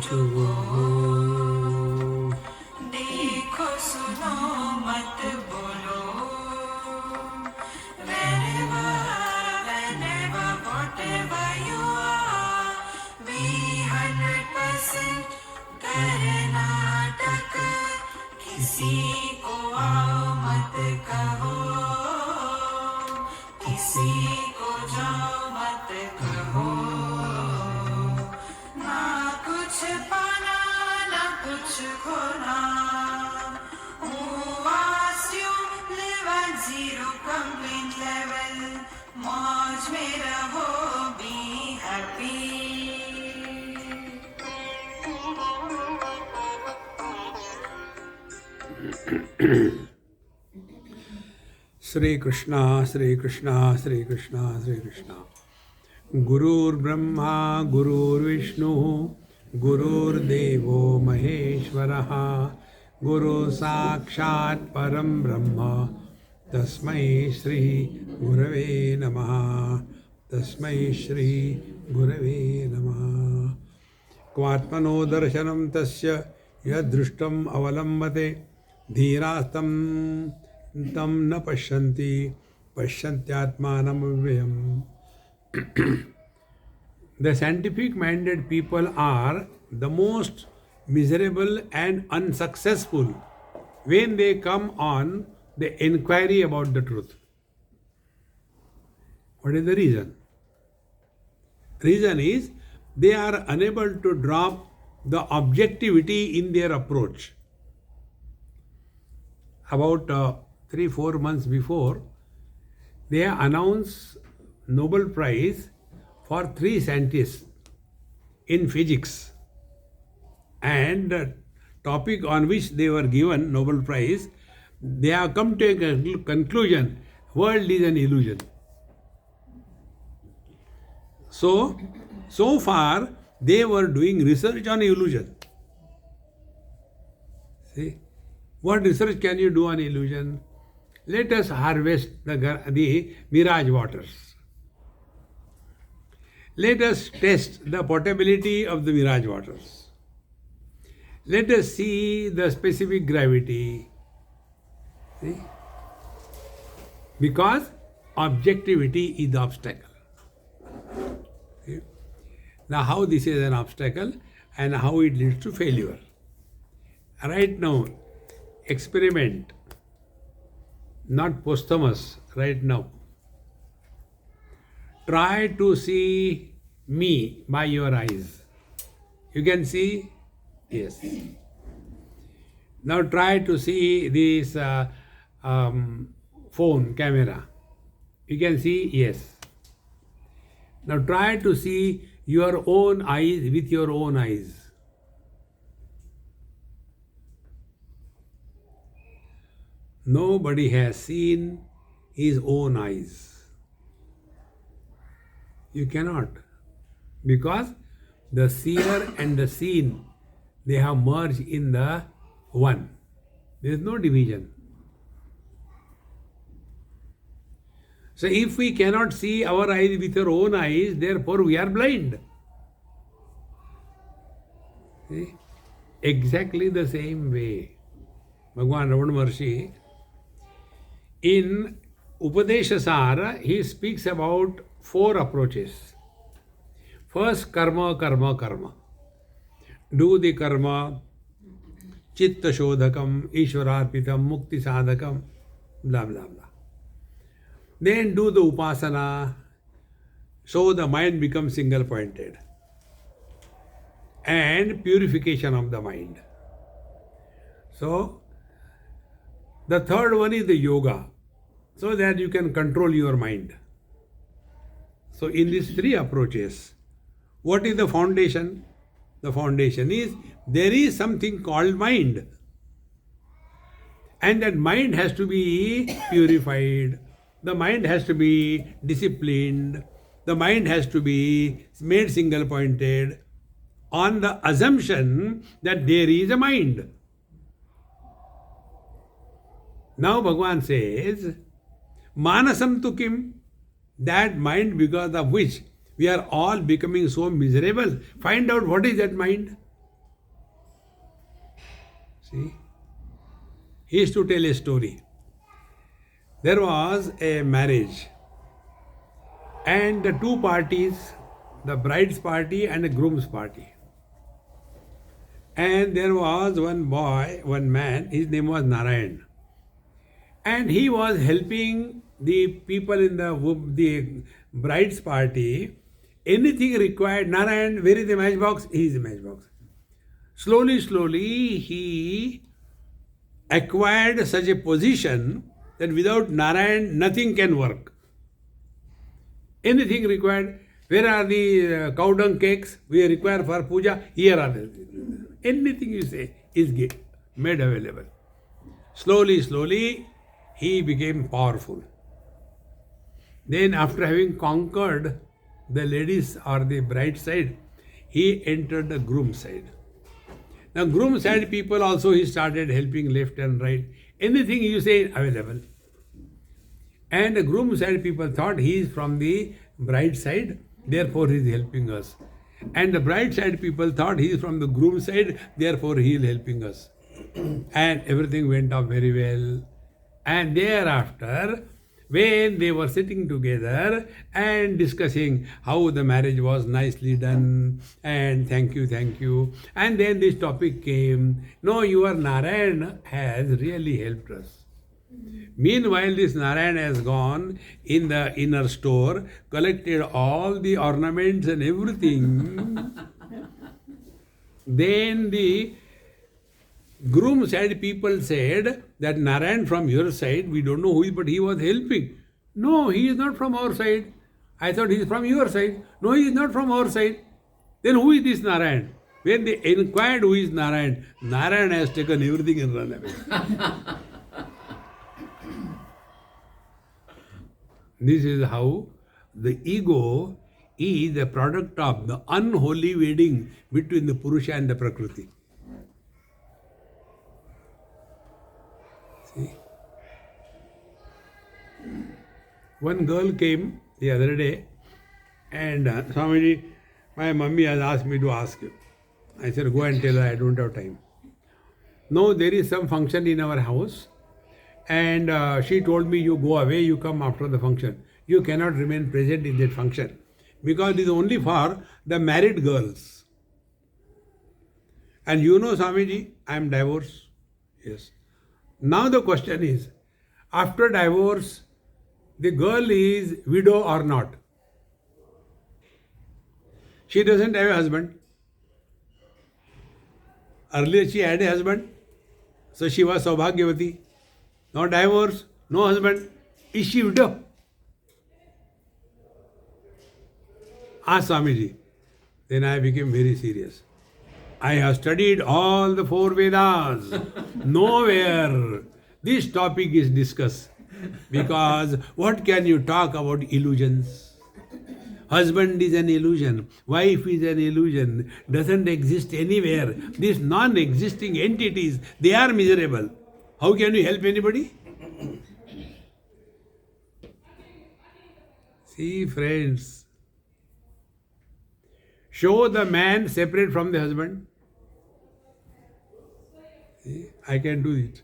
शुभ हो। देखो सुनो मत बोलो, whenever whatever you are, be 100% Karnataka. किसी को आओ मत कहो, किसी को जाओ मत कहो। ना कुछ पाना ना कुछ खोना। Who asked you live at zero complaint level? मौज में रहो, be happy. Shri Krishna, Shri Krishna, Shri Krishna, Shri Krishna. Gurur Brahma, Gurur Vishnu, Gurur Devo Maheshwaraha, Guru Sakshat Param Brahma, Tasmai Shri Gurave Namaha, Tasmai Shri Gurave Namaha. Kvatmano darshanam tasya yadrushtam avalambate धीरास्तं तं न पश्यन्ति पश्यन्त्यात्मानं व्ययम्. The scientific minded people are the most miserable and unsuccessful when they come on the inquiry about the truth. What is the reason? Reason is they are unable to drop the objectivity in their approach. About 3-4 months before, they announced Nobel Prize for 3 scientists in physics, and the topic on which they were given Nobel Prize, they have come to a conclusion: world is an illusion. So far they were doing research on illusion. See, what research can you do on illusion? Let us harvest the mirage waters. Let us test the potability of the mirage waters. Let us see the specific gravity. See? Because objectivity is the obstacle. See? Now, how this is an obstacle and how it leads to failure. Right now, experiment, not posthumous, right now. Try to see me by your eyes. You can see? Yes. Now try to see this phone camera. You can see? Yes. Now try to see your own eyes with your own eyes. Nobody has seen his own eyes. You cannot. Because the seer and the seen, they have merged in the one. There is no division. So if we cannot see our eyes with our own eyes, therefore we are blind. See? Exactly the same way. Bhagavan Ramana Maharshi, in Upadeshasara, he speaks about 4 approaches. First, karma, karma, karma. Do the karma, chitta shodhakam, ishwararpitam, mukti sadhakam, blah, blah, blah. Then do the upasana, so the mind becomes single pointed. And purification of the mind. So, the third one is the yoga, so that you can control your mind. So in these 3 approaches, what is the foundation? The foundation is there is something called mind. And that mind has to be purified. The mind has to be disciplined. The mind has to be made single pointed on the assumption that there is a mind. Now Bhagavan says, Manasam tu kim? That mind because of which we are all becoming so miserable. Find out what is that mind. See? He used to tell a story. There was a marriage, and the two parties, the bride's party and the groom's party. And there was one boy, one man, his name was Narayan. And he was helping the people in the bride's party. Anything required, Narayan, where is the matchbox? He is the matchbox. Slowly, slowly, he acquired such a position that without Narayan, nothing can work. Anything required, where are the cow dung cakes we require for puja? Here are they. Anything you say is made available. Slowly, slowly, he became powerful. Then, after having conquered the ladies or the bride side, he entered the groom side. Now, groom side people also he started helping left and right. Anything you say available. And the groom side people thought he is from the bride side, therefore he is helping us. And the bride side people thought he is from the groom side, therefore he is helping us. And everything went off very well. And thereafter, when they were sitting together and discussing how the marriage was nicely done, and thank you, and then this topic came, no, your Narayan has really helped us. Meanwhile, this Narayan has gone in the inner store, collected all the ornaments and everything. Then the groom side people said that Narayan from your side, we don't know who is, but he was helping. No, he is not from our side. I thought he is from your side. No, he is not from our side. Then who is this Narayan? When they inquired who is Narayan, Narayan has taken everything and run away. This is how the ego is a product of the unholy wedding between the Purusha and the Prakriti. See? One girl came the other day and Swamiji, my mummy has asked me to ask you. I said, go and tell her I don't have time. No, there is some function in our house. And she told me, you go away, you come after the function. You cannot remain present in that function. Because it is only for the married girls. And you know, Swamiji, I am divorced. Yes. Now the question is, after divorce, the girl is widow or not? She doesn't have a husband. Earlier she had a husband. So she was Saubhagyavati. No divorce, no husband. Is she widow? Ask Swamiji. Then I became very serious. I have studied all the 4 Vedas. Nowhere this topic is discussed. Because what can you talk about illusions? Husband is an illusion. Wife is an illusion. Doesn't exist anywhere. These non-existing entities, they are miserable. How can you help anybody? See, friends, show the man separate from the husband. See, I can do it.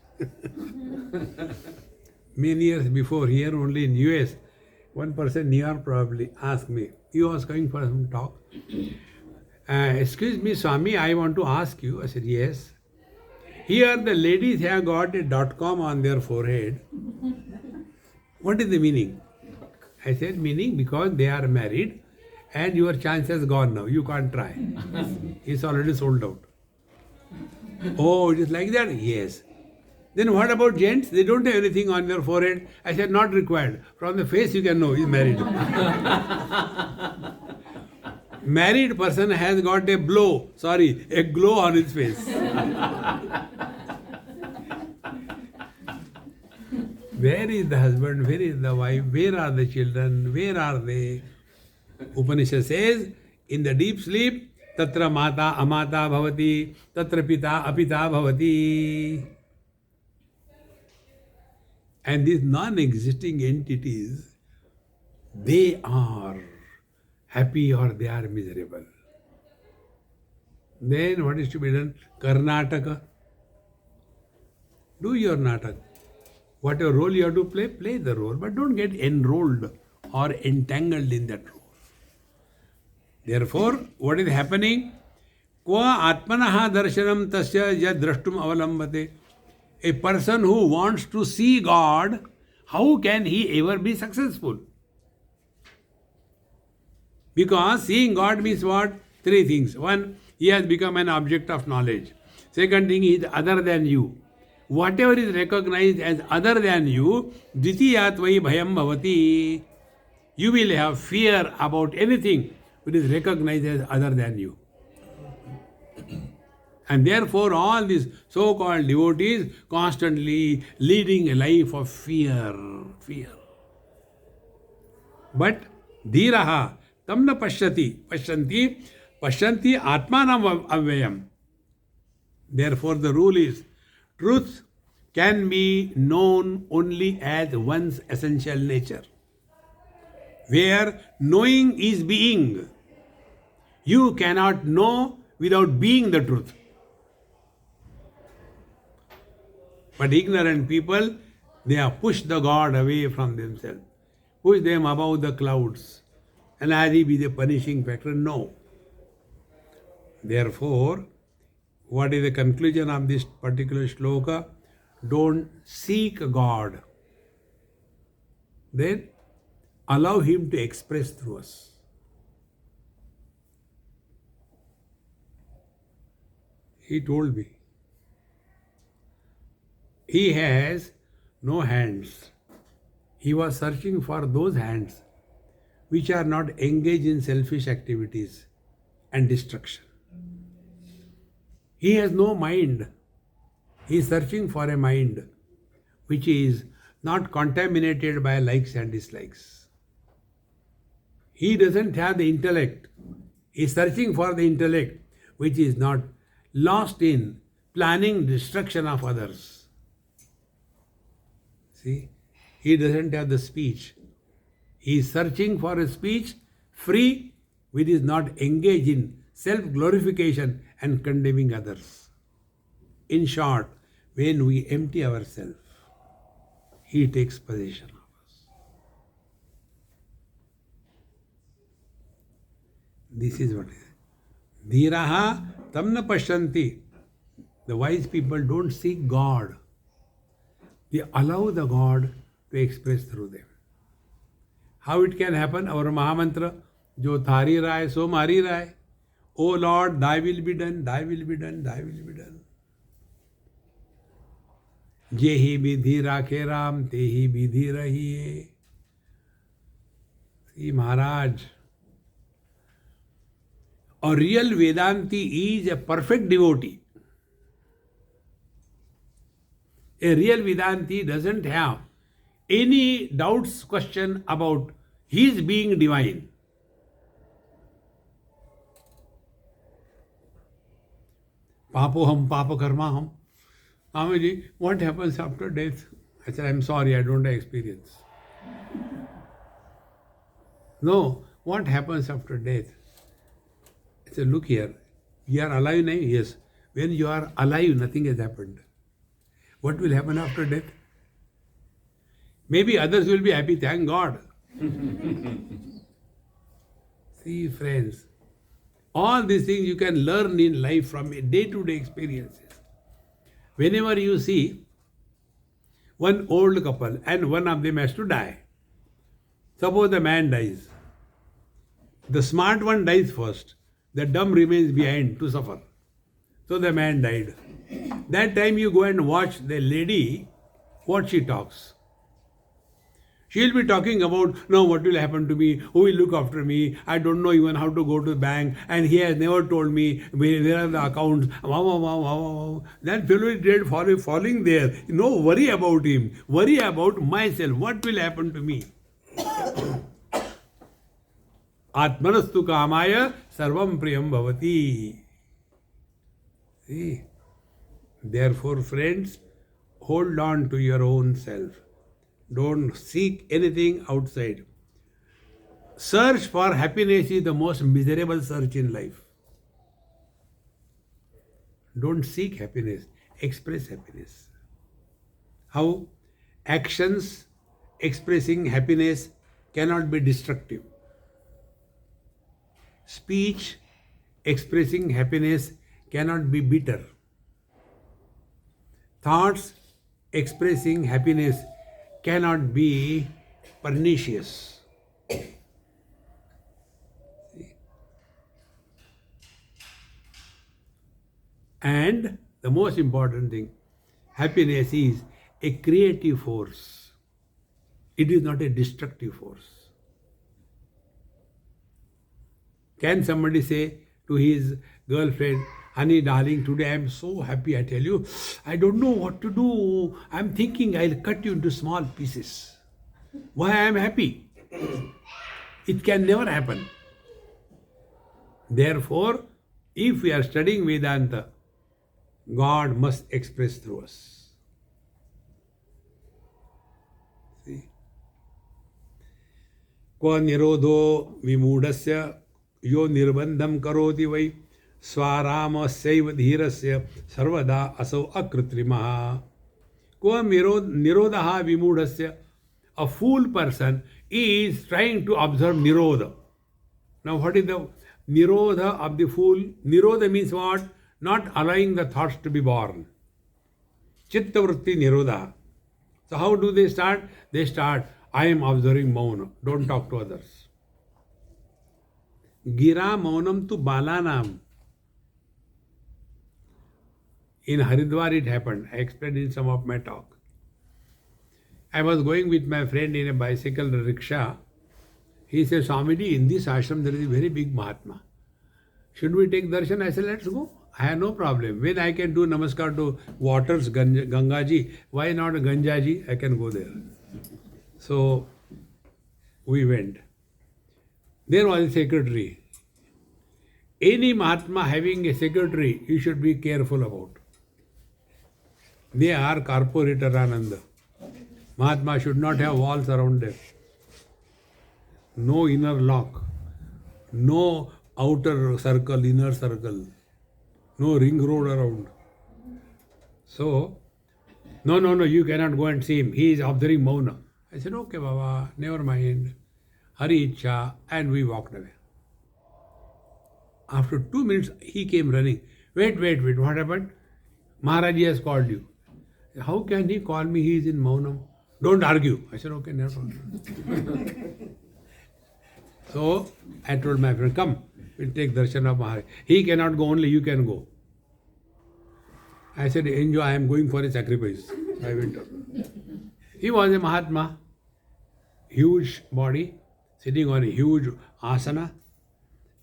Many years before, here only in US, one person near probably asked me, he was coming for some talk. Excuse me, Swami, I want to ask you. I said, yes. Here the ladies have got a .com on their forehead. What is the meaning? I said, meaning because they are married and your chance has gone now. You can't try. It's already sold out. Oh, it is like that? Yes. Then what about gents? They don't have anything on their forehead. I said, not required. From the face you can know he's married. Married person has got a glow on his face. Where is the husband? Where is the wife? Where are the children? Where are they? Upanishad says, in the deep sleep, tatra mata amata bhavati, tatra pita apita bhavati. And these non-existing entities, they are happy or they are miserable. Then what is to be done? Karnataka. Do your natak. Whatever role you have to play, play the role, but don't get enrolled or entangled in that role. Therefore, what is happening? Kva atmanaha darshanam tasya yad drashtum avalambate. A person who wants to see God, how can he ever be successful? Because seeing God means what? Three things. One, he has become an object of knowledge. Second thing, he is other than you. Whatever is recognized as other than you, dvitiyatvai bhayam bhavati. You will have fear about anything which is recognized as other than you. And therefore, all these so-called devotees constantly leading a life of fear. Fear. But dhiraha tam na pashyanti atmanam avyayam. Therefore, the rule is truth can be known only as one's essential nature, where knowing is being. You cannot know without being the truth. But ignorant people, they have pushed the God away from themselves, push them above the clouds, and as he be the punishing factor? No. Therefore, what is the conclusion of this particular shloka? Don't seek God. Then allow him to express through us. He told me, he has no hands. He was searching for those hands which are not engaged in selfish activities and destruction. He has no mind. He is searching for a mind which is not contaminated by likes and dislikes. He doesn't have the intellect. He is searching for the intellect which is not lost in planning destruction of others. See, he doesn't have the speech. He is searching for a speech free, which is not engaged in self-glorification and condemning others. In short, when we empty ourselves, he takes possession of us. This is what it is. Dhiraha tamna pashyanti. The wise people don't seek God. They allow the God to express through them. How it can happen? Our Mahamantra, Jo thari rai, so mari rai. O Lord, thy will be done, thy will be done, thy will be done. Jehi vidhi rakhe Ram, tehi vidhi rahiye. See, Maharaj. A real Vedanti is a perfect devotee. A real Vedanti doesn't have any doubts, question about his being divine. Papoham, papakarmaham. Amaji, what happens after death? I said, I'm sorry, I don't have experience. No, what happens after death? I said, look here, you are alive now? Yes. When you are alive, nothing has happened. What will happen after death? Maybe others will be happy, thank God. See, friends, all these things you can learn in life from day-to-day experiences. Whenever you see one old couple and one of them has to die, suppose the man dies. The smart one dies first. The dumb remains behind to suffer. So the man died. That time you go and watch the lady, what she talks. She'll be talking about, no, what will happen to me? Who will look after me? I don't know even how to go to the bank. And he has never told me where are the accounts. That fellow is dead, falling there. No worry about him. Worry about myself. What will happen to me? Atmanastu kamaya sarvam priyam bhavati. See? Therefore, friends, hold on to your own self. Don't seek anything outside. Search for happiness is the most miserable search in life. Don't seek happiness, express happiness. How actions expressing happiness cannot be destructive. Speech expressing happiness cannot be bitter. Thoughts expressing happiness cannot be pernicious. And the most important thing, happiness is a creative force. It is not a destructive force. Can somebody say to his girlfriend, honey, darling, today I am so happy, I tell you, I don't know what to do. I am thinking I'll cut you into small pieces. Why I am happy? It can never happen. Therefore, if we are studying Vedanta, God must express through us. See? Kva nirodho vimudasya yo nirbandham karoti vai svarama saiva dhirasya sarvada asau akritrimaha. Kva nirodha vimudasya. A fool person is trying to observe nirodha. Now what is the nirodha of the fool? Nirodha means what? Not allowing the thoughts to be born. Chitta vritti nirodha. So how do they start? They start, I am observing mauna. Don't talk to others. Gira maunam tu balanam. In Haridwar it happened. I explained in some of my talk. I was going with my friend in a bicycle rickshaw. He said, Swamiji, in this ashram there is a very big Mahatma. Should we take darshan? I said, let's go. I have no problem. When I can do namaskar to waters, Gangaji, why not Ganjaji? I can go there. So we went. There was a secretary. Any Mahatma having a secretary, you should be careful about. They are corporator Ananda. Mahatma should not have walls around them. No inner lock. No outer circle, inner circle. No ring road around. So, no, you cannot go and see him. He is observing Mauna. I said, okay, Baba, never mind. Hari Icha, and we walked away. After 2 minutes, he came running. Wait, what happened? Maharaji has called you. How can he call me? He is in Maunam. Don't argue. I said, okay, never mind. So, I told my friend, come, we'll take darshan of Maharaj. He cannot go, only you can go. I said, enjoy, I am going for a sacrifice. I went on. He was a Mahatma, huge body, sitting on a huge asana,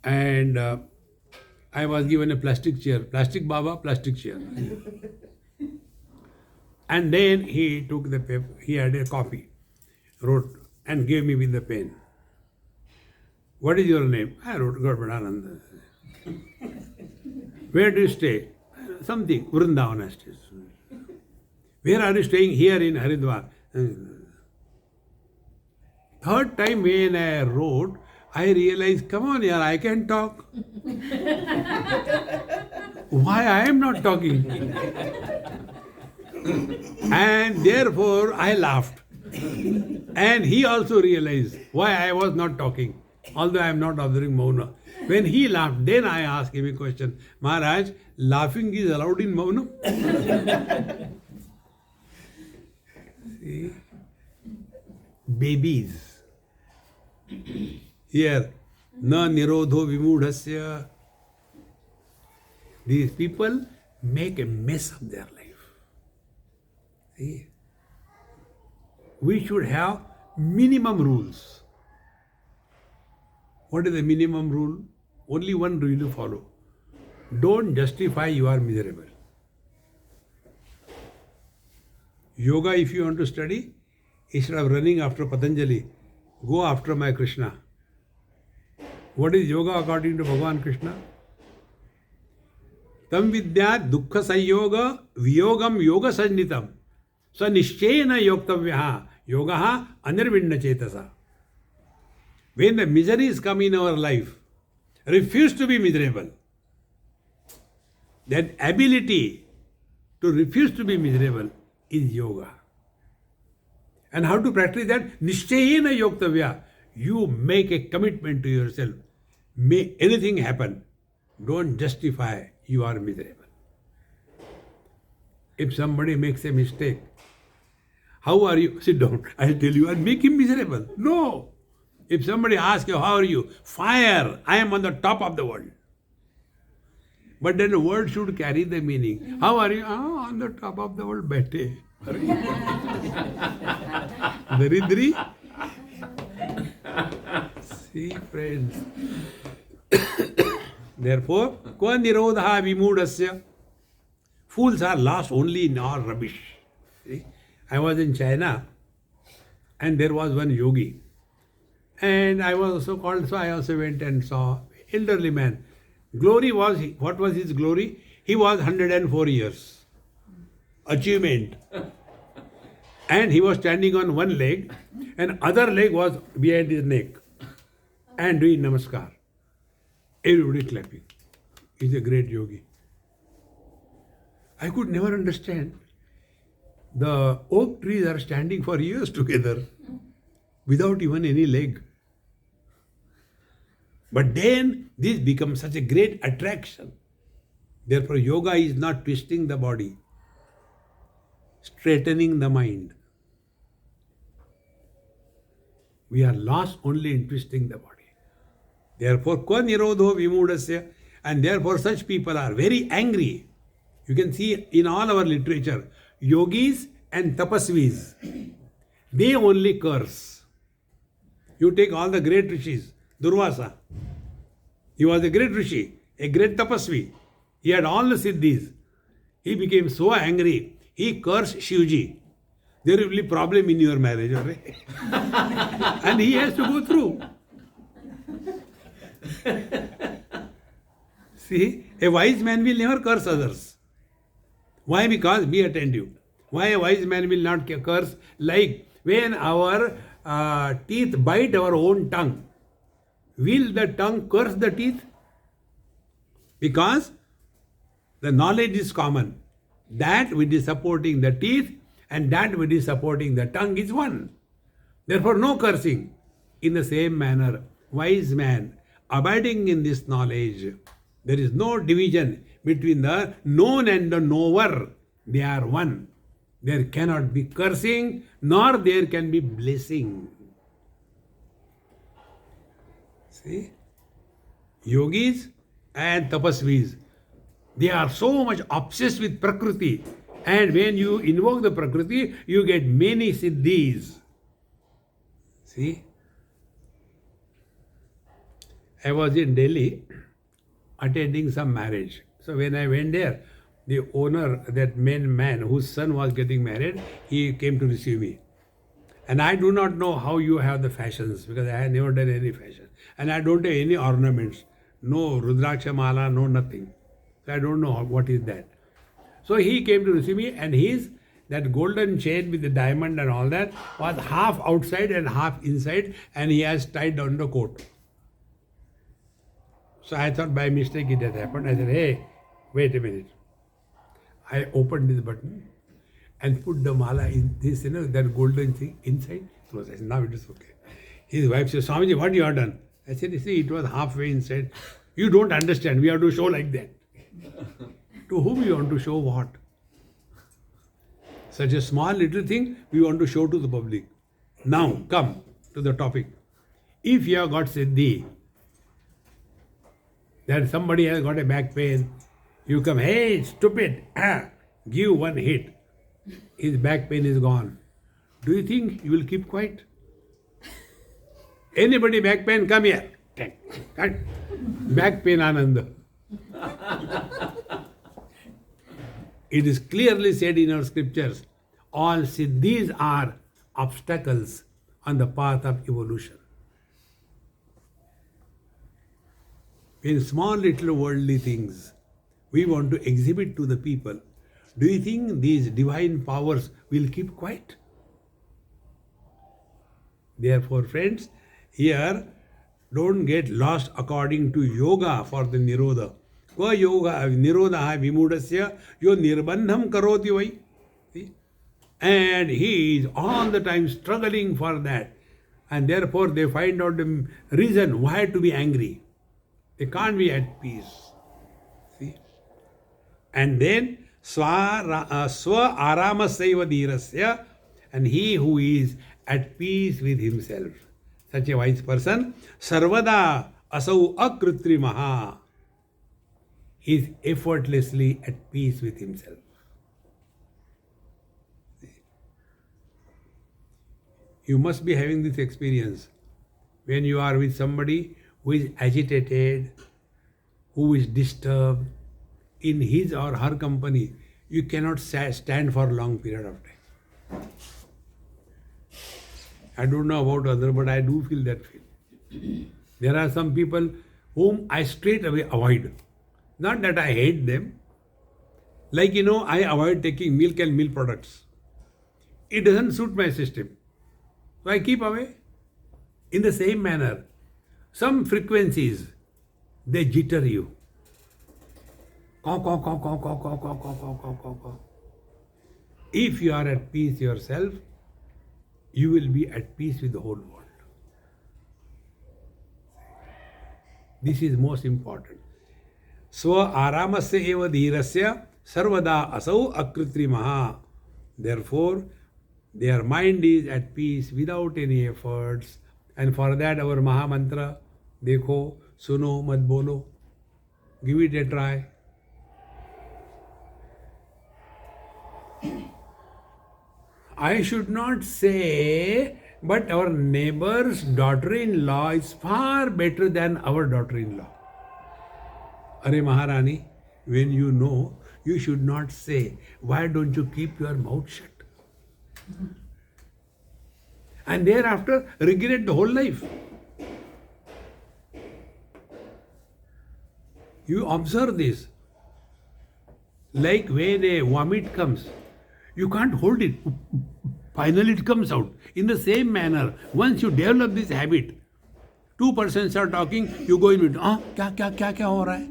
and I was given a plastic chair. Plastic Baba, plastic chair. And then he took the paper, he had a copy, wrote, and gave me with the pen. What is your name? I wrote Garbhadananda. Where do you stay? Something, Vrindavan stays. Where are you staying? Here in Haridwar. Third time when I wrote, I realized, come on here, I can talk. Why I am not talking? And therefore I laughed. And he also realized why I was not talking, although I am not observing Mauna. When he laughed, then I asked him a question. Maharaj, laughing is allowed in Mauna? See? Babies. Here, na nirodho vimudhasya. These people make a mess of their life. See? We should have minimum rules. What is the minimum rule? Only one rule to follow. Don't justify you are miserable. Yoga, if you want to study, instead of running after Patanjali, go after my Krishna. What is yoga according to Bhagavan Krishna? Tam vidyat dukkha sanyoga viyogam yoga sannitam sa nishchena yoktavyaha yogaha anirvinna chetasa. When the miseries come in our life, refuse to be miserable. That ability to refuse to be miserable is yoga. And how to practice that? Nishchayena yoktavya. You make a commitment to yourself. May anything happen. Don't justify you are miserable. If somebody makes a mistake, how are you? Sit down. I'll tell you and make him miserable. No. If somebody asks you, how are you? Fire. I am on the top of the world. But then the word should carry the meaning. How are you? Oh, on the top of the world, bete. Daridri. See, friends. Therefore, kwa nirodha vimudasya. Fools are lost only in all rubbish. See? I was in China and there was one yogi. And I was also called, so I also went and saw elderly man. Glory was, what was his glory? He was 104 years. Achievement. And he was standing on one leg and other leg was behind his neck and doing namaskar. Everybody clapping. He's a great yogi. I could never understand. The oak trees are standing for years together without even any leg. But then this becomes such a great attraction. Therefore, yoga is not twisting the body, straightening the mind. We are lost only in twisting the body. Therefore, kwa nirodho vimudasya, and therefore such people are very angry. You can see in all our literature, yogis and tapasvis, they only curse. You take all the great rishis, Durvasa. He was a great rishi, a great tapasvi. He had all the siddhis. He became so angry, he cursed Shivji. There will be a problem in your marriage, right? And he has to go through. See, a wise man will never curse others. Why? Because be attentive. Why a wise man will not curse? Like when our teeth bite our own tongue, will the tongue curse the teeth? Because the knowledge is common. That which is supporting the teeth and that which is supporting the tongue is one. Therefore, no cursing. In the same manner, wise man, abiding in this knowledge, there is no division between the known and the knower. They are one. There cannot be cursing, nor there can be blessing. See? Yogis and tapasvis, they are so much obsessed with Prakriti. And when you invoke the Prakriti, you get many siddhis. See? I was in Delhi attending some marriage. So when I went there, the owner, that main man whose son was getting married, he came to receive me. And I do not know how you have the fashions, because I have never done any fashion. And I don't have any ornaments. No Rudraksha Mala, no nothing. So I don't know what is that. So he came to receive me, and that golden chain with the diamond and all that was half outside and half inside, and he has tied down the coat. So I thought by mistake it had happened. I said, hey, wait a minute. I opened this button and put the mala in this, that golden thing inside. So I said, now it is okay. His wife said, Swamiji, what you have done? I said, you see, it was halfway inside. You don't understand. We have to show like that. To whom you want to show what? Such a small little thing we want to show to the public. Now, come to the topic. If you have got siddhi, that somebody has got a back pain, you come, hey, stupid, give one hit. His back pain is gone. Do you think you will keep quiet? Anybody back pain, come here. Back pain Ananda. It is clearly said in our scriptures, all siddhis are obstacles on the path of evolution. In small little worldly things, we want to exhibit to the people. Do you think these divine powers will keep quiet? Therefore, friends, here, don't get lost according to yoga for the nirodha. Ko yoga nirodha vimudasya yo nirbandham karoti vai. And he is all the time struggling for that. And therefore they find out the reason why to be angry. They can't be at peace. See? And then swa aramasaiva dhirasya, and he who is at peace with himself. Such a wise person, sarvada asau akritrimaha, is effortlessly at peace with himself. You must be having this experience when you are with somebody who is agitated, who is disturbed. In his or her company, you cannot stand for a long period of time. I don't know about others, but I do feel that feel. There are some people whom I straight away avoid. Not that I hate them. Like, I avoid taking milk and milk products. It doesn't suit my system. So I keep away. In the same manner, some frequencies, they jitter you. Caw, caw, caw, caw, caw, caw, caw, caw, caw, caw, caw, caw. If you are at peace yourself, you will be at peace with the whole world. This is most important. Swa aramasya eva dhirasya sarvada asau akritrimaha. Therefore, their mind is at peace without any efforts. And for that our Maha Mantra, dekho, suno, mat bolo. Give it a try. I should not say, but our neighbor's daughter-in-law is far better than our daughter-in-law. Are Maharani, when you know, you should not say, why don't you keep your mouth shut? And thereafter regret the whole life. You observe this. Like when a vomit comes, you can't hold it. Finally it comes out. In the same manner, once you develop this habit, two persons are talking, you go in with, kya ho raha hai?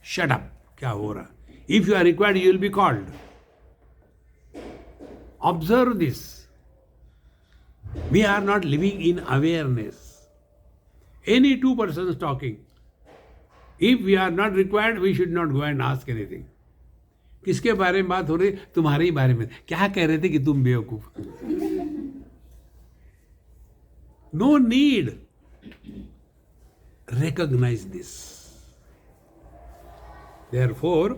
Shut up. Kya ho raha? If you are required, you will be called. Observe this. We are not living in awareness. Any two persons talking. If we are not required, we should not go and ask anything. किसके बारे में बात हो रही? तुम्हारे ही बारे में. क्या कह रहे थे कि तुम बेवकूफ? No need. Recognize this. Therefore,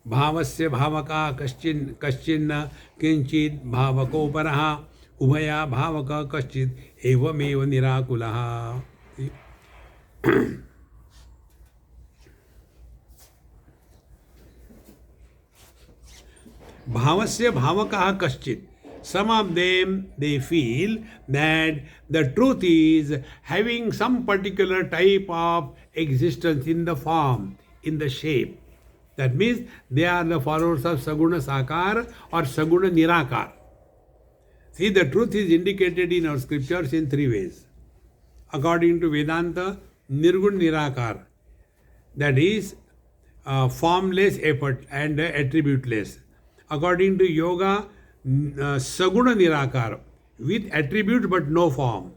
भावस्य भावका कश्चिन्न किंचित भावको परः उभया भावका कश्चित एवमेव निराकुलः. Bhavasya bhavakaha kaschit. Some of them, they feel that the truth is having some particular type of existence in the form, in the shape. That means they are the followers of Saguna Sakar or Saguna Nirakar. See, the truth is indicated in our scriptures in three ways. According to Vedanta, Nirgun Nirakar, that is formless effort and attributeless. According to yoga, Saguna Nirakar, with attribute but no form.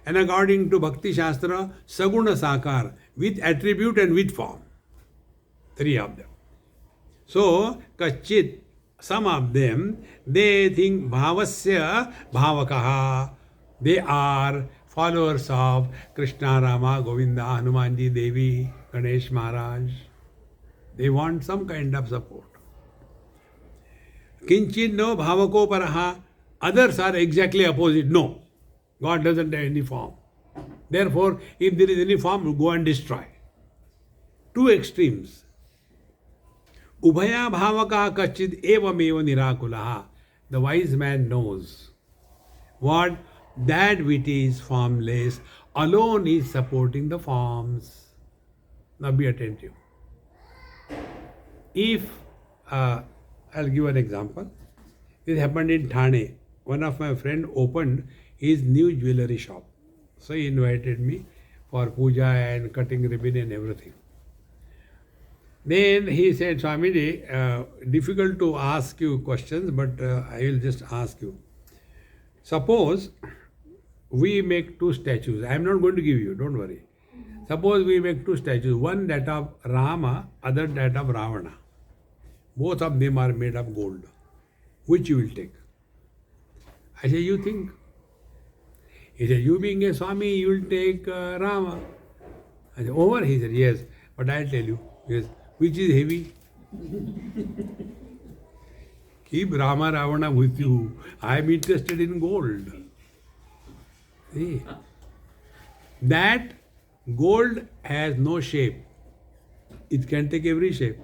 And according to Bhakti Shastra, Saguna Sakar, with attribute and with form. Three of them. So, Kachit, some of them, they think Bhavasya Bhavakaha. They are followers of Krishna, Rama, Govinda, Hanumanji, Devi, Ganesh Maharaj. They want some kind of support. Kinchit no bhavako paraha. Others are exactly opposite. No. God doesn't have any form. Therefore, if there is any form, go and destroy. Two extremes. Ubhaya bhavaka kachit evameva nirakulaha. The wise man knows what that which is formless alone is supporting the forms. Now be attentive. If I'll give an example. This happened in Thane. One of my friend opened his new jewelry shop. So he invited me for puja and cutting ribbon and everything. Then he said, Swamiji, difficult to ask you questions, but I will just ask you. Suppose we make two statues. I am not going to give you, don't worry. Suppose we make two statues, one that of Rama, other that of Ravana. Both of them are made of gold. Which you will take? I say, you think? He said, you being a Swami, you will take Rama. I said, over? He said, yes. But I'll tell you, yes. Which is heavy? Keep Rama Ravana with you. I am interested in gold. See? That gold has no shape. It can take every shape.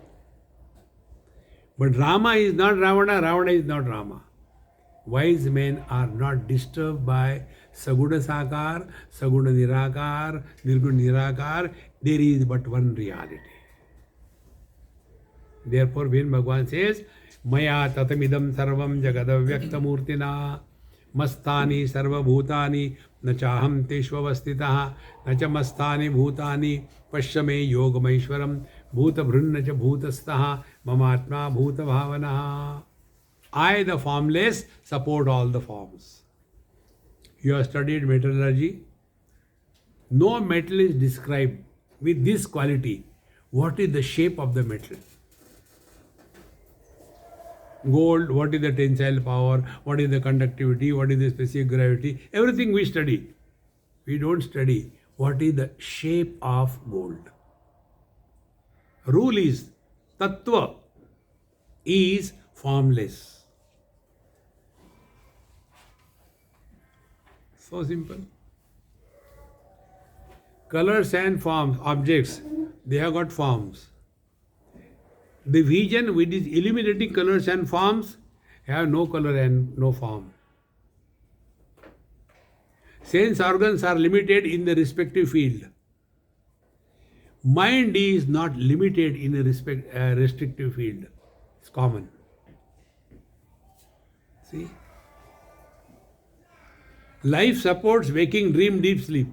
But Rama is not Ravana, Ravana is not Rama. Wise men are not disturbed by Saguna Sakar, Saguna Nirakar, Nirguna Nirakar. There is but one reality. Therefore, when Bhagavan says, Maya tatamidam sarvam jagadavyaktamurtina mastani sarva bhutani nachaham teshvavastitaha nacha mastani bhutani pashyame yogamaishwaram bhuta bhrunnacha bhutastaha mamatma bhuta bhavanaha. I, the formless, support all the forms. You have studied metallurgy. No metal is described with this quality. What is the shape of the metal? Gold, what is the tensile power? What is the conductivity? What is the specific gravity? Everything we study. We don't study what is the shape of gold. Rule is, Tattva is formless. So simple. Colors and forms, objects, they have got forms. The vision which is eliminating colors and forms have no color and no form. Sense organs are limited in the respective field. Mind is not limited in a restrictive field. It's common. See? Life supports waking, dream, deep sleep.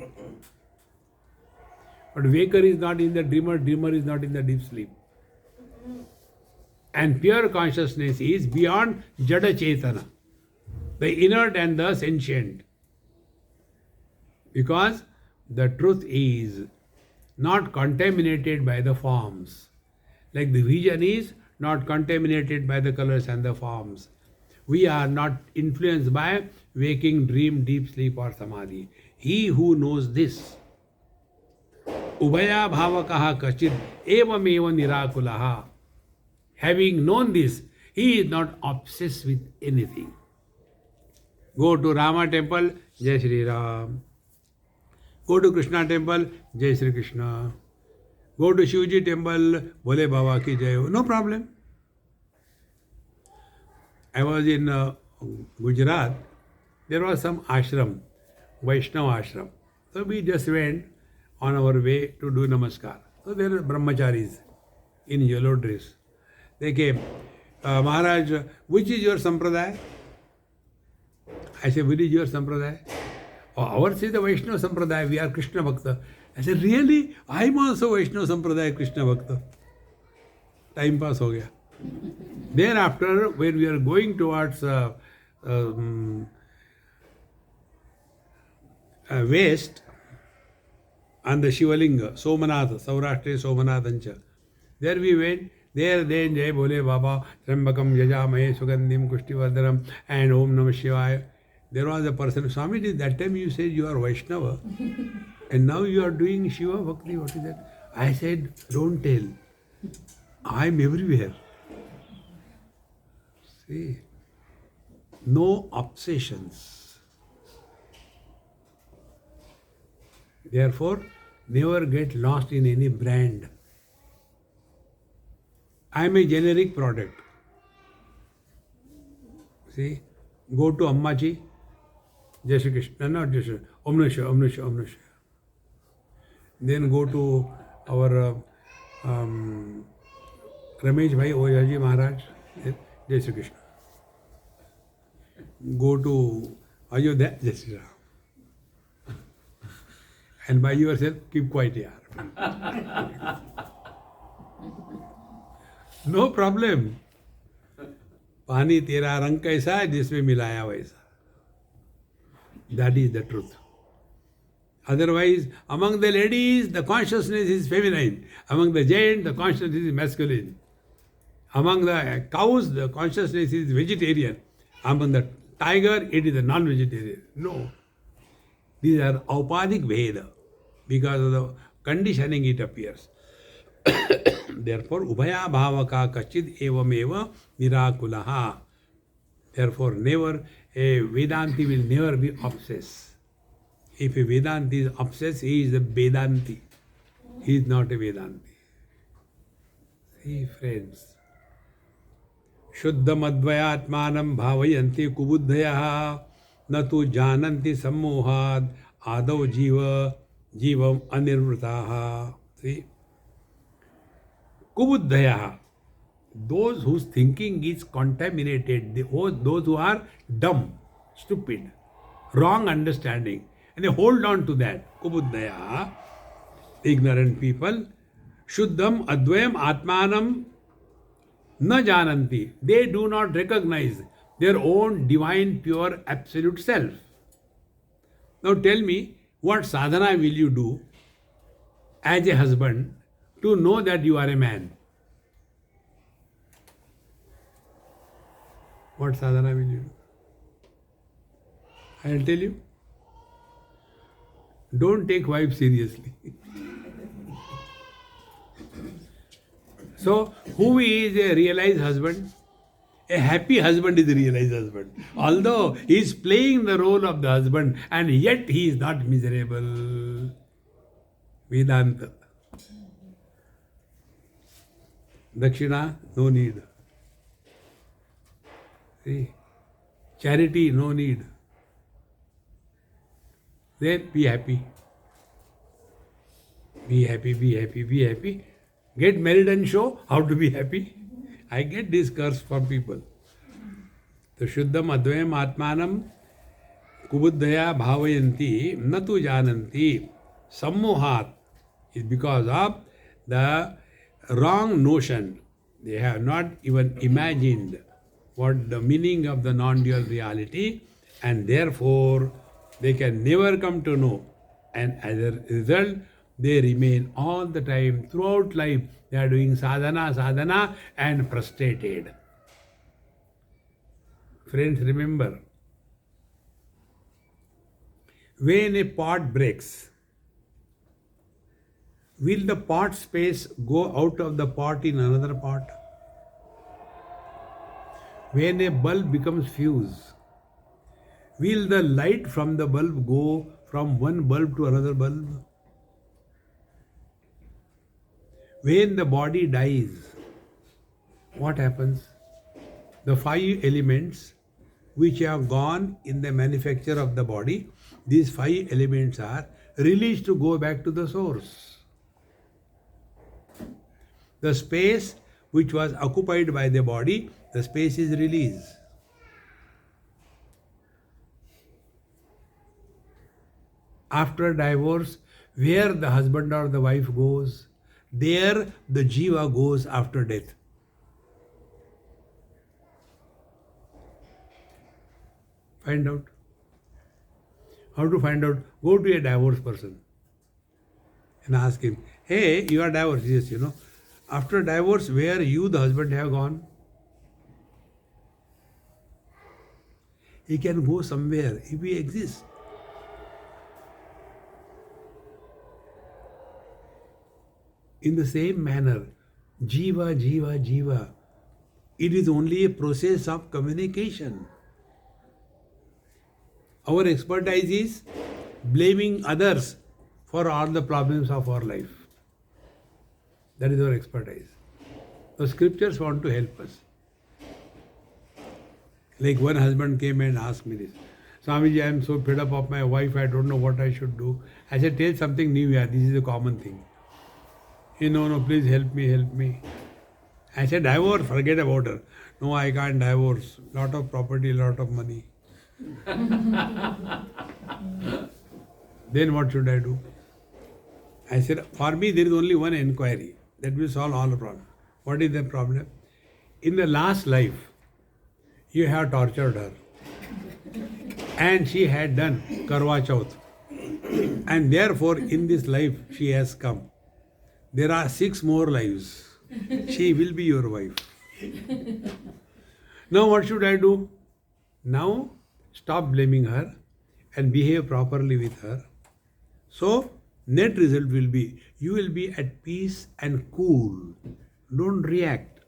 But waker is not in the dreamer, dreamer is not in the deep sleep. And pure consciousness is beyond Jada Chetana, the inert and the sentient. Because the truth is not contaminated by the forms. Like the vision is not contaminated by the colors and the forms. We are not influenced by waking, dream, deep sleep or samadhi. He who knows this, Ubhaya bhavakaha kachid evam eva nirakulaha. Having known this, he is not obsessed with anything. Go to Rama temple, Jai Shri Ram. Go to Krishna temple, Jai Shri Krishna. Go to Shivji temple, Bole Baba ki Jai. No problem. I was in Gujarat. There was some ashram, Vaishnava ashram. So we just went on our way to do namaskar. So there are brahmacharis in yellow dress. They came, Maharaj, which is your sampradaya? I said, which is your sampradaya? Oh, ours is the Vaishnava sampradaya, we are Krishna Bhakta. I said, really? I am also Vaishnava sampradaya, Krishna Bhakta. Time pass ho gaya. Thereafter, when we are going towards west, on the Shivalinga, Somanath, Saurashtre Somanathancha, there we went. There then Jai Bole Baba, Trambakam Yajamaye Sugandhim Kushtivardhanam and Om Namah Shivaya. There was a person, Swami, that time you said you are Vaishnava and now you are doing Shiva Bhakti, what is that? I said, don't tell. I am everywhere. See, no obsessions. Therefore, never get lost in any brand. I am a generic product. See, go to Ammaji, Jai Shri Krishna, not Jai Shri, Om Namah Shivaya, Om Namah Shivaya, Om Namah Shivaya. Then go to our Ramesh Bhai Ojaji Maharaj, Jai Shri Krishna. Go to Ayodhya, Jai Shri Ram. And by yourself, keep quiet here. No problem. पानी तेरा रंग कैसा है जिसमें मिलाया वैसा. That is the truth. Otherwise, among the ladies, the consciousness is feminine. Among the gents, the consciousness is masculine. Among the cows, the consciousness is vegetarian. Among the tiger, it is a non-vegetarian. No. These are aupadik Veda. Because of the conditioning it appears. Therefore, ubhaya bhavaka kachid evam eva nirakulaha. Therefore, never a Vedanti will never be obsessed. If a Vedanti is obsessed, he is a Vedanti. He is not a Vedanti. See, friends. Shuddham advayatmanam bhavayanti kubuddhayaha na tu jananti sammohad adav jivam anirvritaha. See? Kubuddhayaha. Those whose thinking is contaminated, those who are dumb, stupid, wrong understanding, and they hold on to that. Kubuddhaya, ignorant people, Shuddham Advayam Atmanam Na Jananti. They do not recognize their own divine, pure, absolute self. Now tell me, what sadhana will you do as a husband to know that you are a man? What sadhana will you do? I will tell you. Don't take wife seriously. So, who is a realized husband? A happy husband is a realized husband. Although he is playing the role of the husband and yet he is not miserable. Vedanta. Dakshina, no need. See? Charity, no need. Then be happy. Be happy, be happy, be happy. Get married and show how to be happy. I get this curse from people. So Shuddham Advayam Atmanam Kubuddhaya Bhavayanti Natu Jananti Sammohat is because of the wrong notion. They have not even imagined what the meaning of the non-dual reality, and therefore they can never come to know. And as a result, they remain all the time, throughout life, they are doing sadhana, and frustrated. Friends, remember, when a pot breaks, will the pot space go out of the pot in another pot? When a bulb becomes fuse, will the light from the bulb go from one bulb to another bulb? When the body dies, what happens? The 5 elements which have gone in the manufacture of the body, these 5 elements are released to go back to the source. The space which was occupied by the body, the space is released. After divorce, where the husband or the wife goes, there the jiva goes after death. Find out. How to find out? Go to a divorced person and ask him, hey, you are divorced. Yes, After divorce, where you, the husband, have gone? He can go somewhere if he exists. In the same manner, jiva, it is only a process of communication. Our expertise is blaming others for all the problems of our life. That is our expertise. The scriptures want to help us. Like one husband came and asked me this, Swamiji, I am so fed up of my wife, I don't know what I should do. I said, tell something new here, this is a common thing. No, please help me. I said, divorce, forget about her. No, I can't divorce. Lot of property, lot of money. Then what should I do? I said, for me there is only one inquiry. That will solve all the problems. What is the problem? In the last life, you have tortured her. And she had done Karwa Chauth. And therefore, in this life, she has come. There are 6 more lives. She will be your wife. Now, what should I do? Now, stop blaming her and behave properly with her. So, net result will be you will be at peace and cool. Don't react.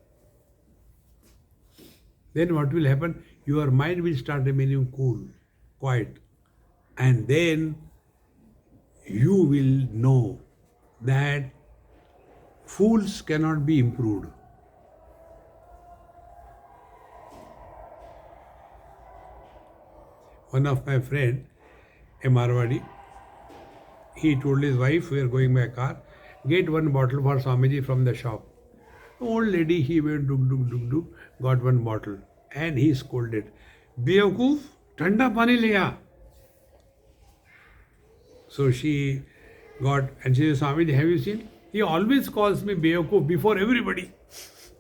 Then what will happen? Your mind will start remaining cool, quiet. And then you will know that fools cannot be improved. One of my friend, a Marwadi, he told his wife, we are going by car, get 1 bottle for Swamiji from the shop. Old lady, he went duk, got 1 bottle. And he scolded, Beokoof, thanda pani le aa. So she got, and she said, Swamiji, have you seen? He always calls me Beokoof before everybody.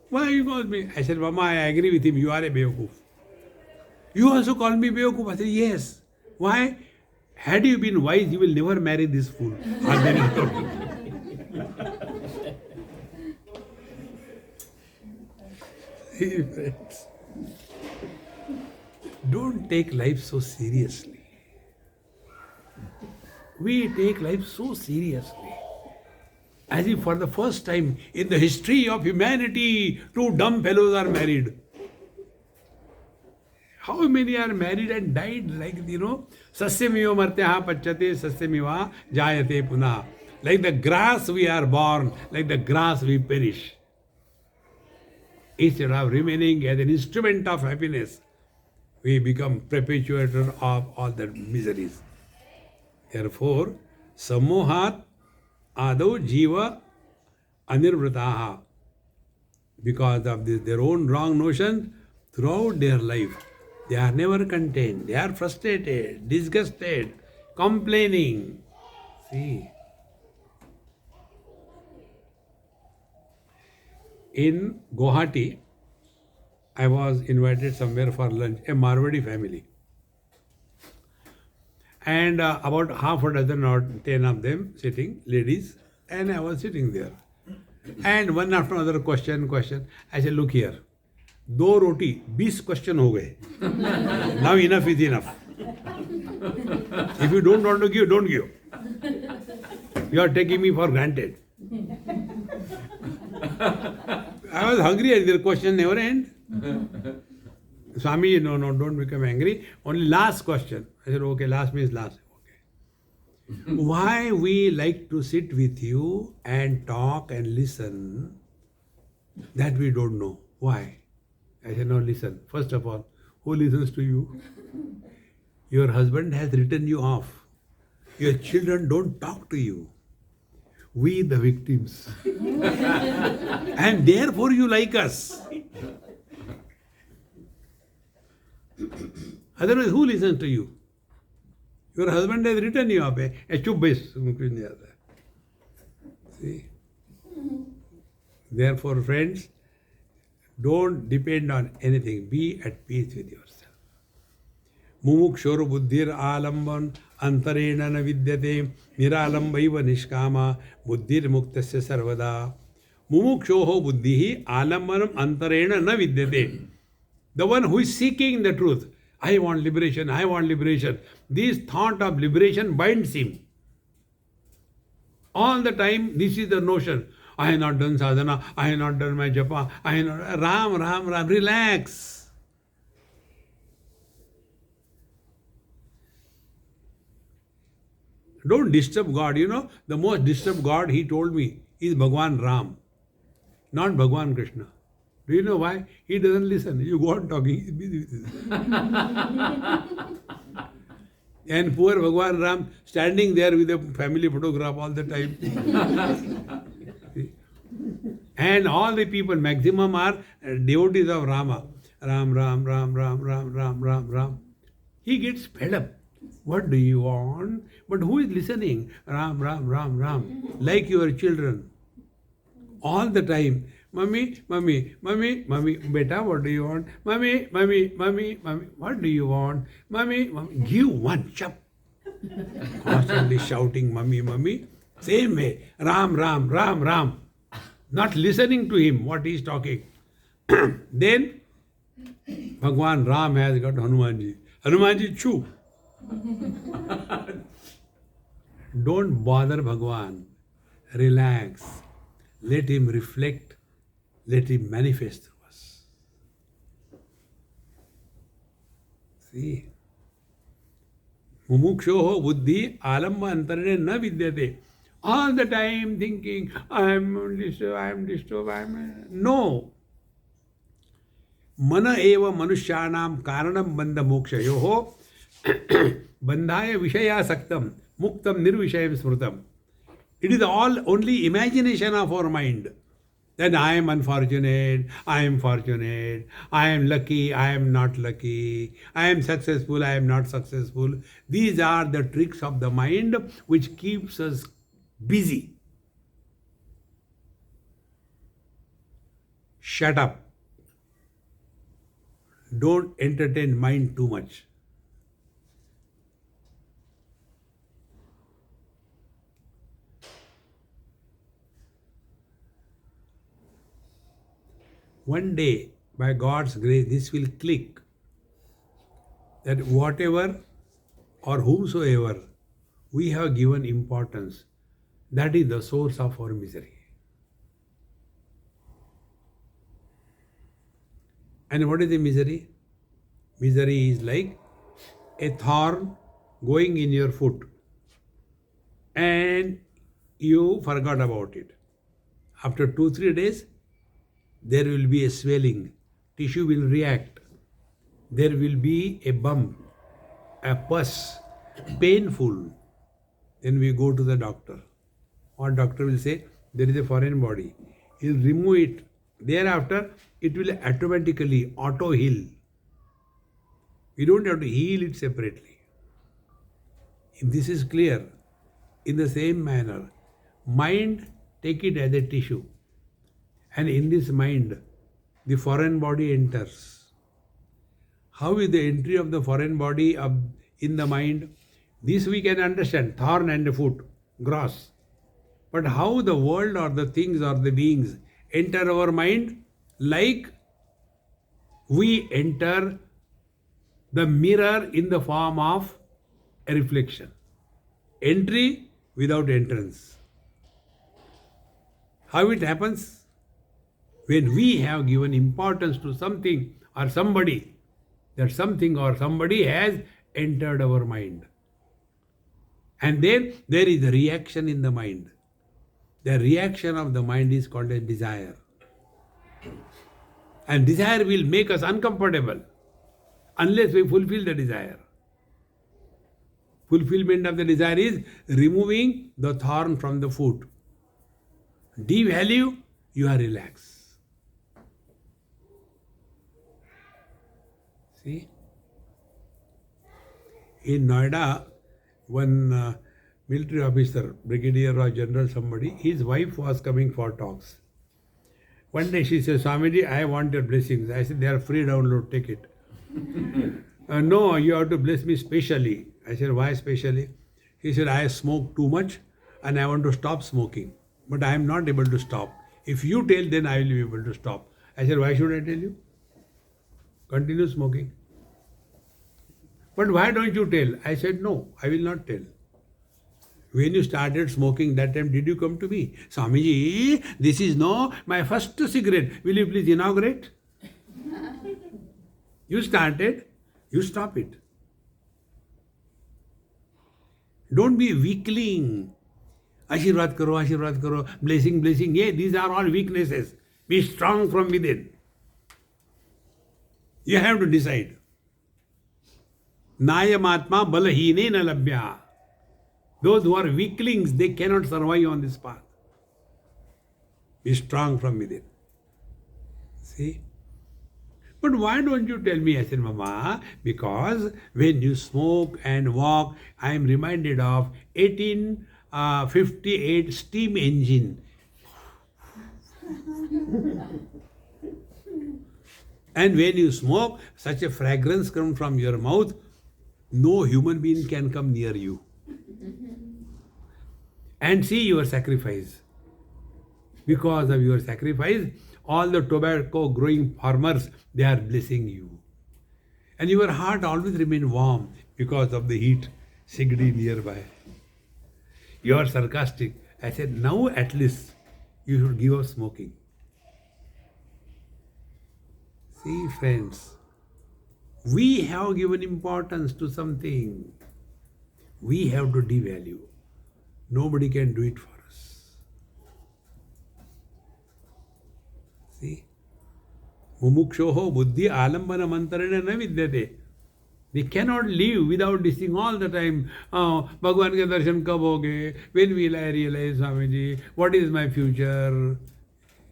Why you call me? I said, Mama, I agree with him, you are a Beokoof. You also call me Beokoof? I said, yes. Why? Had you been wise, you will never marry this fool. See, friends, don't take life so seriously. We take life so seriously. As if for the first time in the history of humanity, 2 dumb fellows are married. How many are married and died like, sasyamiva martyaha pachyate sasyamiva jayate punah. Like the grass we are born, like the grass we perish. Instead of remaining as an instrument of happiness, we become perpetuator of all the miseries. Therefore, sammohat adau jiva anirvrataha. Because of this, their own wrong notion, throughout their life, they are never content. They are frustrated, disgusted, complaining. See. In Guwahati, I was invited somewhere for lunch, a Marwadi family. And about half a dozen or 10 of them sitting, ladies, and I was sitting there. And one after another question. I said, look here, 2 roti, 20 question ho gaye. Now enough is enough. If you don't want to give, don't give. You are taking me for granted. I was hungry and their question never end. Swami, no, don't become angry. Only last question. I said, okay, last means last. Okay. Why we like to sit with you and talk and listen, that we don't know. Why? I said, no, listen. First of all, who listens to you? Your husband has written you off. Your children don't talk to you. We the victims. And therefore you like us. Otherwise, who listens to you? Your husband has written you up. See? Therefore, friends, don't depend on anything. Be at peace with yourself. Mumukshor buddhir alamban antarena na vidyate niralambaiva nishkama buddhir muktasya sarvada. Mumukshoho buddhihi alambanam antarena na vidyate. The one who is seeking the truth. I want liberation, I want liberation. This thought of liberation binds him. All the time, this is the notion. I have not done sadhana, I have not done my japa, I have not... Ram, relax. Don't disturb God. The most disturbed God, he told me, is Bhagwan Ram, not Bhagwan Krishna. Do you know why? He doesn't listen. You go on talking, he's busy with this. And poor Bhagwan Ram standing there with a family photograph all the time. And all the people, maximum are devotees of Rama. Ram. He gets fed up. What do you want? But who is listening? Ram. Like your children. All the time. Mummy, mummy, mummy, mummy, beta, what do you want? Mummy, mummy, mummy, mummy, what do you want? Mummy, mummy, give one chop. Constantly shouting, mummy, mummy. Same way, Ram, Ram, Ram, Ram. Not listening to him, what he is talking. Then, Bhagwan Ram has got Hanumanji. Hanumanji, chew. Don't bother Bhagwan. Relax. Let him reflect. Let him manifest through us. See? Mumukshoho buddhi alamba antarane na vidyate. All the time thinking, I am disturbed. No. Mana eva manushyanam karanam bandha mokshayoho bandhaya vishaya saktam muktam nirvishayam smrutam. It is all only imagination of our mind. Then I am unfortunate, I am fortunate, I am lucky, I am not lucky, I am successful, I am not successful. These are the tricks of the mind which keeps us busy. Shut up. Don't entertain mind too much. One day, by God's grace, this will click that whatever or whomsoever we have given importance, that is the source of our misery. And what is the misery? Misery is like a thorn going in your foot and you forgot about it. After 2-3 days, there will be a swelling, tissue will react, there will be a bump, a pus, painful. Then we go to the doctor. Or doctor will say, there is a foreign body. He will remove it. Thereafter, it will automatically auto-heal. We don't have to heal it separately. If this is clear, in the same manner, mind, take it as a tissue. And in this mind, the foreign body enters. How is the entry of the foreign body in the mind? This we can understand, thorn and the foot, gross. But how the world or the things or the beings enter our mind? Like we enter the mirror in the form of a reflection. Entry without entrance. How it happens? When we have given importance to something or somebody, that something or somebody has entered our mind. And then there is a reaction in the mind. The reaction of the mind is called a desire. And desire will make us uncomfortable unless we fulfill the desire. Fulfillment of the desire is removing the thorn from the foot. Devalue, you are relaxed. See? In Noida, one military officer, brigadier or general somebody, his wife was coming for talks. One day she said, Swamiji, I want your blessings. I said, they are free download, take it. No, you have to bless me specially. I said, why specially? He said, I smoke too much and I want to stop smoking. But I am not able to stop. If you tell, then I will be able to stop. I said, why should I tell you? Continue smoking. But why don't you tell? I said, no, I will not tell. When you started smoking, that time did you come to me? Swamiji, this is my first cigarette. Will you please inaugurate? You started, you stop it. Don't be weakling. Ashirvad karo, blessing. Yeah, these are all weaknesses. Be strong from within. You have to decide. Nayamatma balahine na labhya. Those who are weaklings, they cannot survive on this path. Be strong from within. See? But why don't you tell me? I said, Mama, because when you smoke and walk, I am reminded of 1858 steam engine. And when you smoke, such a fragrance comes from your mouth, no human being can come near you. And see your sacrifice. Because of your sacrifice, all the tobacco growing farmers, they are blessing you. And your heart always remain warm because of the heat Sigdi nearby. You are sarcastic. I said, now at least you should give up smoking. See, friends, we have given importance to something. We have to devalue. Nobody can do it for us. See? Mumukshoho buddhi alambana mantarena na vidyate. We cannot live without dissing all the time. Bhagwan ke darshan kab hoge? When will I realize, Swamiji? What is my future?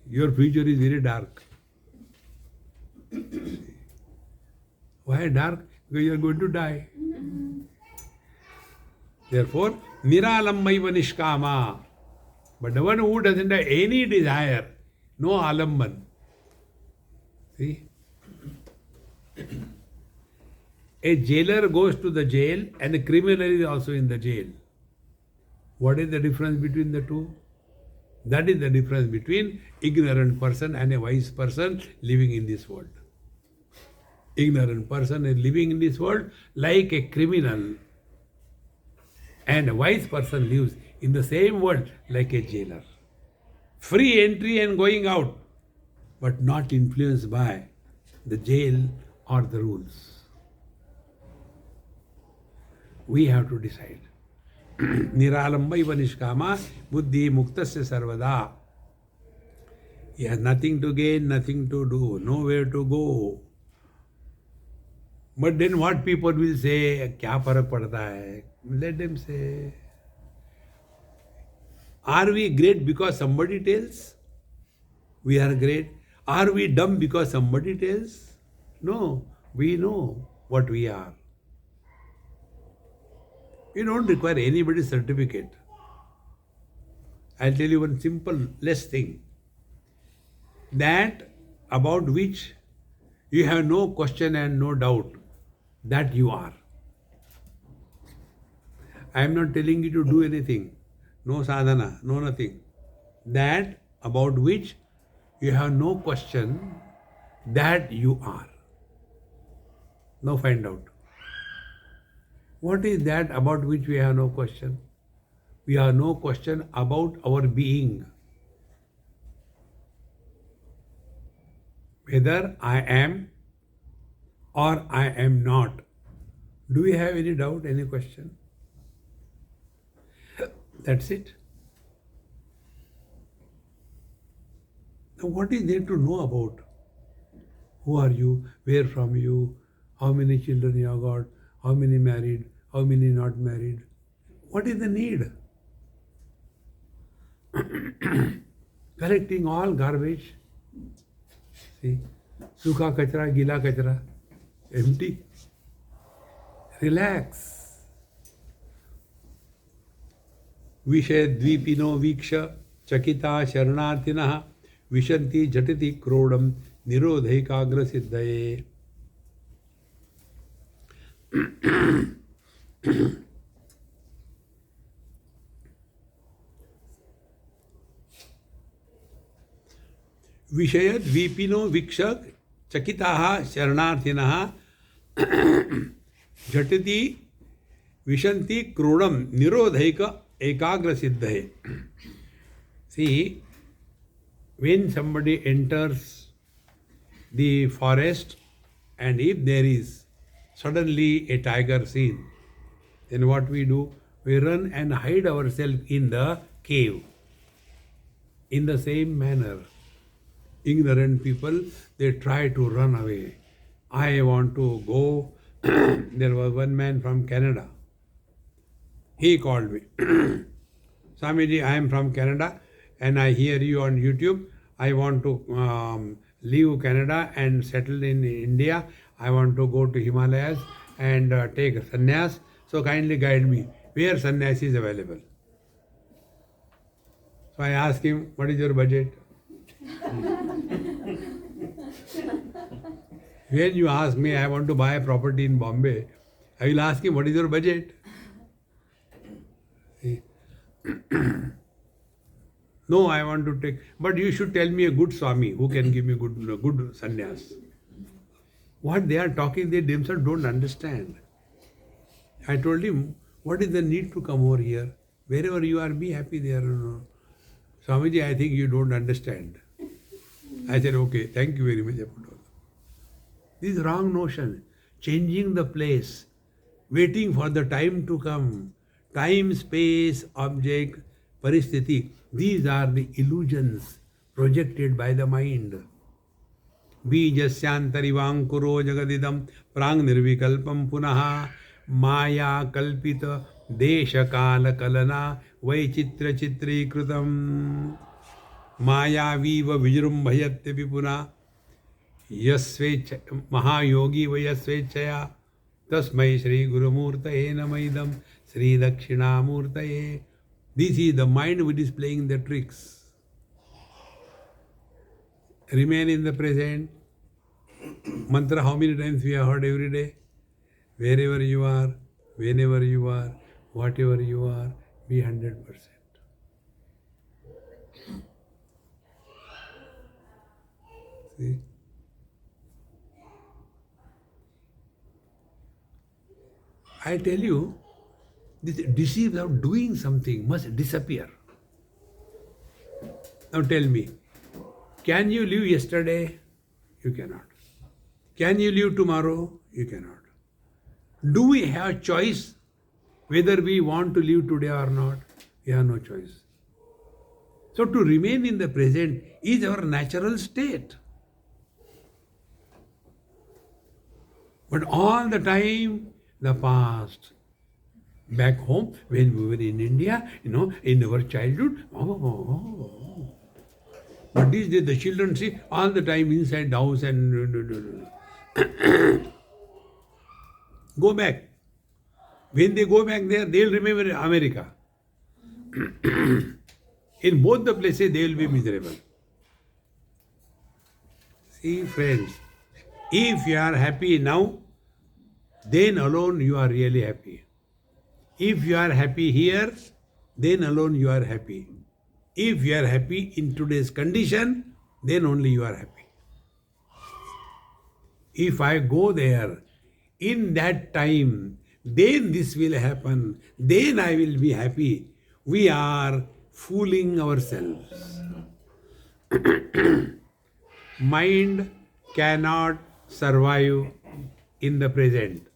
Your future is very dark. Why dark? Because you are going to die. Therefore, niralambaiva nishkama. But the one who doesn't have any desire, no alamban. See? A jailer goes to the jail and a criminal is also in the jail. What is the difference between the two? That is the difference between ignorant person and a wise person living in this world. Ignorant person is living in this world like a criminal, and a wise person lives in the same world like a jailer. Free entry and going out, but not influenced by the jail or the rules. We have to decide. Niralambaiva nishkama buddhi muktasya sarvada. He has nothing to gain, nothing to do, nowhere to go. But then what people will say, kya farak padta hai? Let them say. Are we great because somebody tells? We are great. Are we dumb because somebody tells? No, we know what we are. We don't require anybody's certificate. I'll tell you one simple, less thing. That about which you have no question and no doubt, that you are. I am not telling you to do anything. No sadhana, no nothing. That about which you have no question, that you are. Now find out. What is that about which we have no question? We have no question about our being. Whether I am or I am not. Do we have any doubt, any question? That's it. Now what is there to know about? Who are you? Where from you? How many children you have got? How many married? How many not married? What is the need? Collecting all garbage. See, sukha kachra, gila kachra, empty. Relax. Vishaya dvipino viksha chakita sharanarthinaha vishanti jhatiti krodam nirodhaikagra siddhaye. विषय द्वीपिनो वीक्षक चकिताः शरणार्थिनः झटिति विशन्ति क्रोडम निरोधैक एकाग्र सिद्धये. See, when somebody enters the forest and if there is suddenly a tiger seen, then what we do? We run and hide ourselves in the cave. In the same manner, ignorant people, they try to run away. I want to go. There was one man from Canada. He called me. Swamiji, I am from Canada and I hear you on YouTube. I want to leave Canada and settle in India. I want to go to Himalayas and take sannyas. So kindly guide me. Where sannyas is available? So I asked him, what is your budget? When you ask me, I want to buy a property in Bombay, I will ask him, what is your budget? See? No, I want to take, but you should tell me a good Swami who can give me good sannyas. What they are talking, they themselves don't understand. I told him, what is the need to come over here? Wherever you are, be happy there. Swamiji, I think you don't understand. I said, okay, thank you very much. This is wrong notion. Changing the place, waiting for the time to come, time, space, object, paristhiti, these are the illusions projected by the mind. Bijasyantarivangkuro jagadidam prang nirvikalpam punaha maya kalpita desha kala kalana vaichitra chitri kritam maya viva vijrumbhayatya vipuna yasvecha mahayogi vayasvechaya tasmai Shri Gurumurtaye namaidam Sri Dakshinamurtaye. This is the mind which is playing the tricks. Remain in the present. Mantra, how many times we have heard every day? Wherever you are, whenever you are, whatever you are, be 100%. See? I tell you, this deceit of doing something must disappear. Now tell me, can you live yesterday? You cannot. Can you live tomorrow? You cannot. Do we have choice whether we want to live today or not? We have no choice. So to remain in the present is our natural state. But all the time, the past. Back home, when we were in India, in our childhood, But these days the children see all the time inside the house and go back. When they go back there, they will remember America. In both the places, they will be miserable. See, friends, if you are happy now, then alone you are really happy. If you are happy here, then alone you are happy. If you are happy in today's condition, then only you are happy. If I go there, in that time, then this will happen, then I will be happy. We are fooling ourselves. Mind cannot survive in the present.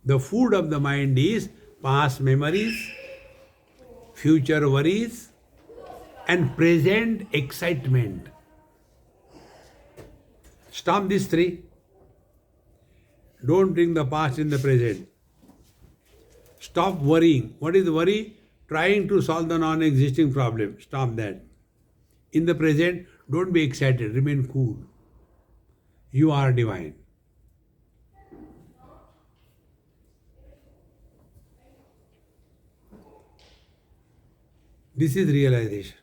The food of the mind is past memories, future worries, and present excitement. Stop these three. Don't bring the past in the present. Stop worrying. What is worry? Trying to solve the non-existing problem. Stop that. In the present, don't be excited. Remain cool. You are divine. This is realization.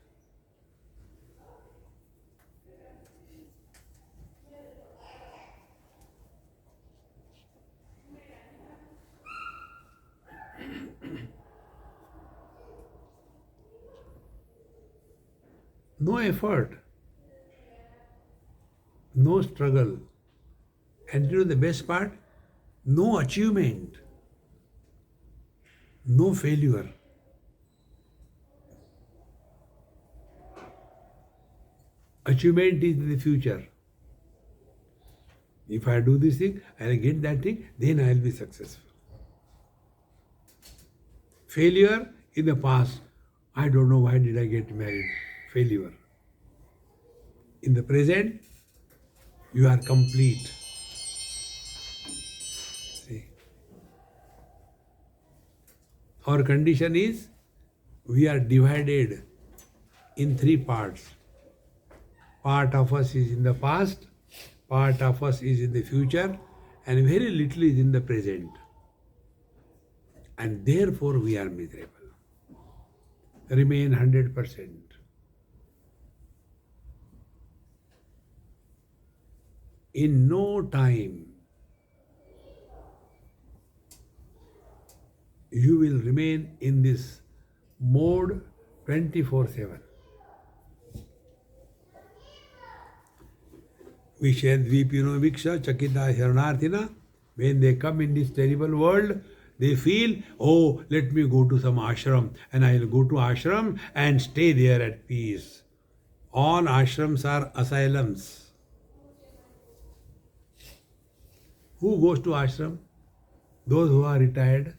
No effort, no struggle, and the best part? No achievement, no failure. Achievement is in the future. If I do this thing, I will get that thing, then I will be successful. Failure in the past. I don't know why did I get married. Failure. In the present, you are complete. See? Our condition is, we are divided in three parts. Part of us is in the past, part of us is in the future, and very little is in the present. And therefore we are miserable. Remain 100%. in no time, you will remain in this mode 24/7. Vishadvipino Viksha Chakita Sharanarthina, when they come in this terrible world, they feel, oh, let me go to some ashram, and I will go to ashram and stay there at peace. All ashrams are asylums. Who goes to ashram? Those who are retired.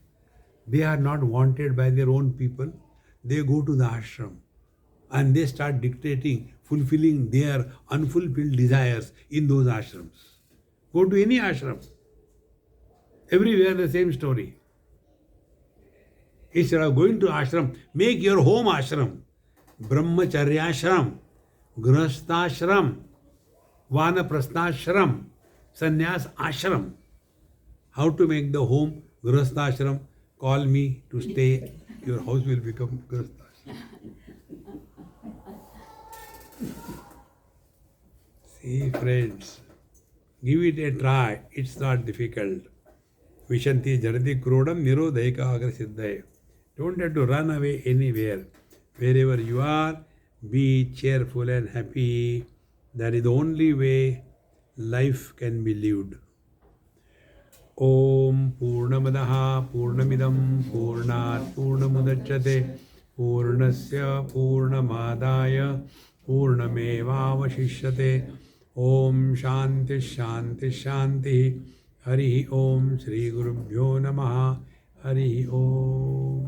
They are not wanted by their own people. They go to the ashram and they start dictating, fulfilling their unfulfilled desires in those ashrams. Go to any ashram. Everywhere the same story. Instead of going to ashram, make your home ashram. Brahmacharyashram, Grihasthashram, Vanaprasthashram, Sannyas ashram. How to make the home Grihasthashram? Call me to stay. Your house will become Grihasthashram. See, friends, give it a try. It's not difficult. Vishanti Jarati Krodam Nirodhaika Agra Siddhaya. Don't have to run away anywhere. Wherever you are, be cheerful and happy. That is the only way life can be lived. Om Purnamadaha Purnamidam Purnat Purnamudachyate Purnasya Purnamadaya Purnamevavashishyate. Om Shanti Shanti Shanti. Hari Om Shri Gurubhyo Namaha. Hari Om.